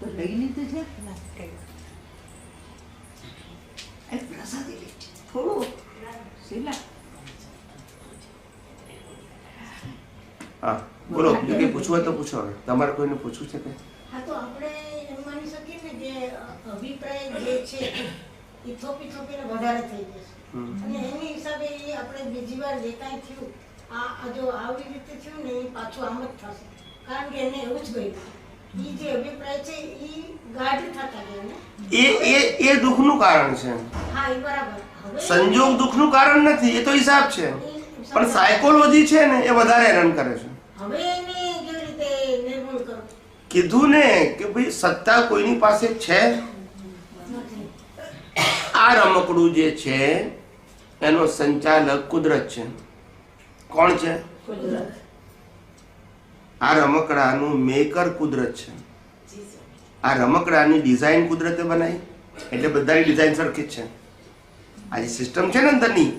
તો લઈ લીધું છે પ્રસાદી લઈ થોડું શીલા. હા બોલો, બીજું કંઈ પૂછવું હોય તો પૂછો. હવે તમારે કોઈને પૂછવું છે કે? હા, તો આપણે એમ માની શકીએ ને કે અભિપ્રાય જે છે એ થોપીને વધારે થઈ જશે અને એની હિસાબે એ આપણે બીજી વાર જે કાંઈ થયું આ જો આવી રીતે થયું ને એ પાછું આમ જ થશે, કારણ કે એને એવું જ ગયું એ જે અભિપ્રાય છે એ ગાઢ થતા ગયા ને એ દુઃખનું કારણ છે. હા, એ બરાબર. હવે સંજોગ દુઃખનું કારણ નથી, એ તો હિસાબ છે. પણ સાયકોલોજી છે ને એ વધારે હેરાન કરે છે. હવે એને કેવી રીતે નિર્મૂળ કરો? કીધું ને કે ભાઈ સત્તા કોઈની પાસે છે. આ રમકડું જે છે એનો સંચાલક કુદરત છે. કોણ છે? આ રમકડાનું મેકર કુદરત છે. આ રમકડાની ડિઝાઇન કુદરતે બનાવી, એટલે બધાની ડિઝાઇન સરખી જ છે. આ જે સિસ્ટમ છે ને અંદરની,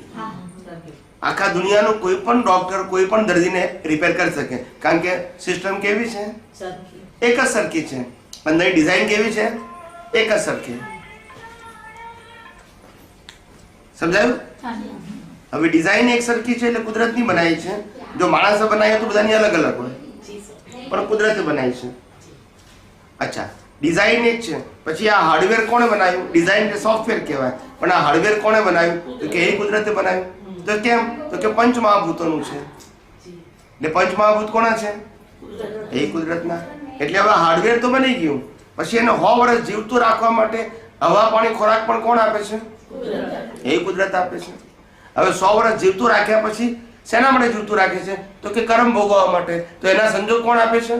આખા દુનિયાનો કોઈ પણ ડોક્ટર કોઈ પણ દર્દીને રિપેર કરી શકે, કારણ કે સિસ્ટમ કેવી છે? એક જ સરખી છે. અંદરની ડિઝાઇન કેવી છે? એક જ સરખી. સમજાયું? હવે ડિઝાઇન એક સરખી છે એટલે કુદરતની બનાવી છે. જો માણસે બનાવી તો બધાની અલગ અલગ હોય, પણ કુદરતે બનાવી છે. અચ્છા, ડિઝાઇન એક છે. પછી આ હાર્ડવેર કોણે બનાવ્યું? ડિઝાઇન કે સોફ્ટવેર કહેવાય, પણ આ હાર્ડવેર કોણે બનાવ્યું? તો કે એ કુદરતે બનાવ્યું. તો કેમ? તો કે પંચમહાભૂતોનું છે. એટલે પંચમહાભૂત કોના છે? એ કુદરતના. એટલે હવે હાર્ડવેર તો બની ગયું, પછી એને 100 વર્ષ જીવતું રાખવા માટે હવા પાણી ખોરાક પણ કોણ આપે છે? એ કુદરત આપે છે. હવે 100 વર્ષ જીવતું રાખ્યા પછી શેના માટે જીવતું રાખે છે? તો કે કર્મ ભોગવવા માટે. તો એના સંજોગ કોણ આપે છે?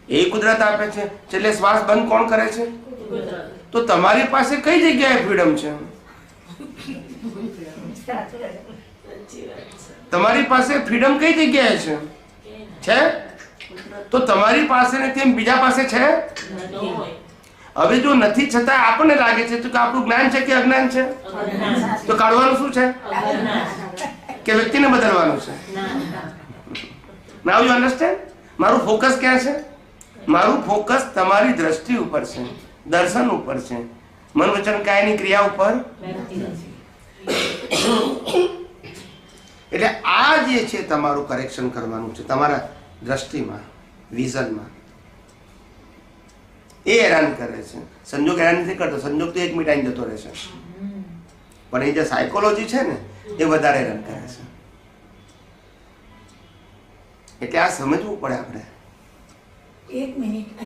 એ કુદરત આપે છે. એટલે શ્વાસ બંધ કોણ કરે છે? તો તમારી પાસે કઈ જગ્યાએ ફ્રીડમ છે? તમારી પાસે ફ્રીડમ કઈ જગ્યાએ છે? છે તો તમારી પાસે ને તેમ બીજા પાસે છે? હવે જો નથી છતાં આપણને લાગે છે તો કે આપણું જ્ઞાન છે કે અજ્ઞાન છે? તો કાઢવાનું શું છે કે વ્યક્તિને બદલવાનું છે? નાઉ યુ અન્ડરસ્ટેન્ડ? મારું ફોકસ ક્યાં છે? મારું ફોકસ તમારી દ્રષ્ટિ ઉપર છે, દર્શન ઉપર છે, મન વચન કાયની ક્રિયા ઉપર. એટલે આ જે છે તમારું કરેક્શન કરવાનું છે તમારા દ્રષ્ટિમાં, વિઝનમાં. એ હેરાન કરે છે. સંજોગ હેરાન નથી કરતો, સંજોગ તો 1 મિનિટ આવીને જતો રહેશે, પણ એ જે સાયકોલોજી છે ને એ વધારે હેરાન કરે છે. એટલે આ સમજવું પડે આપણે. 1 મિનિટ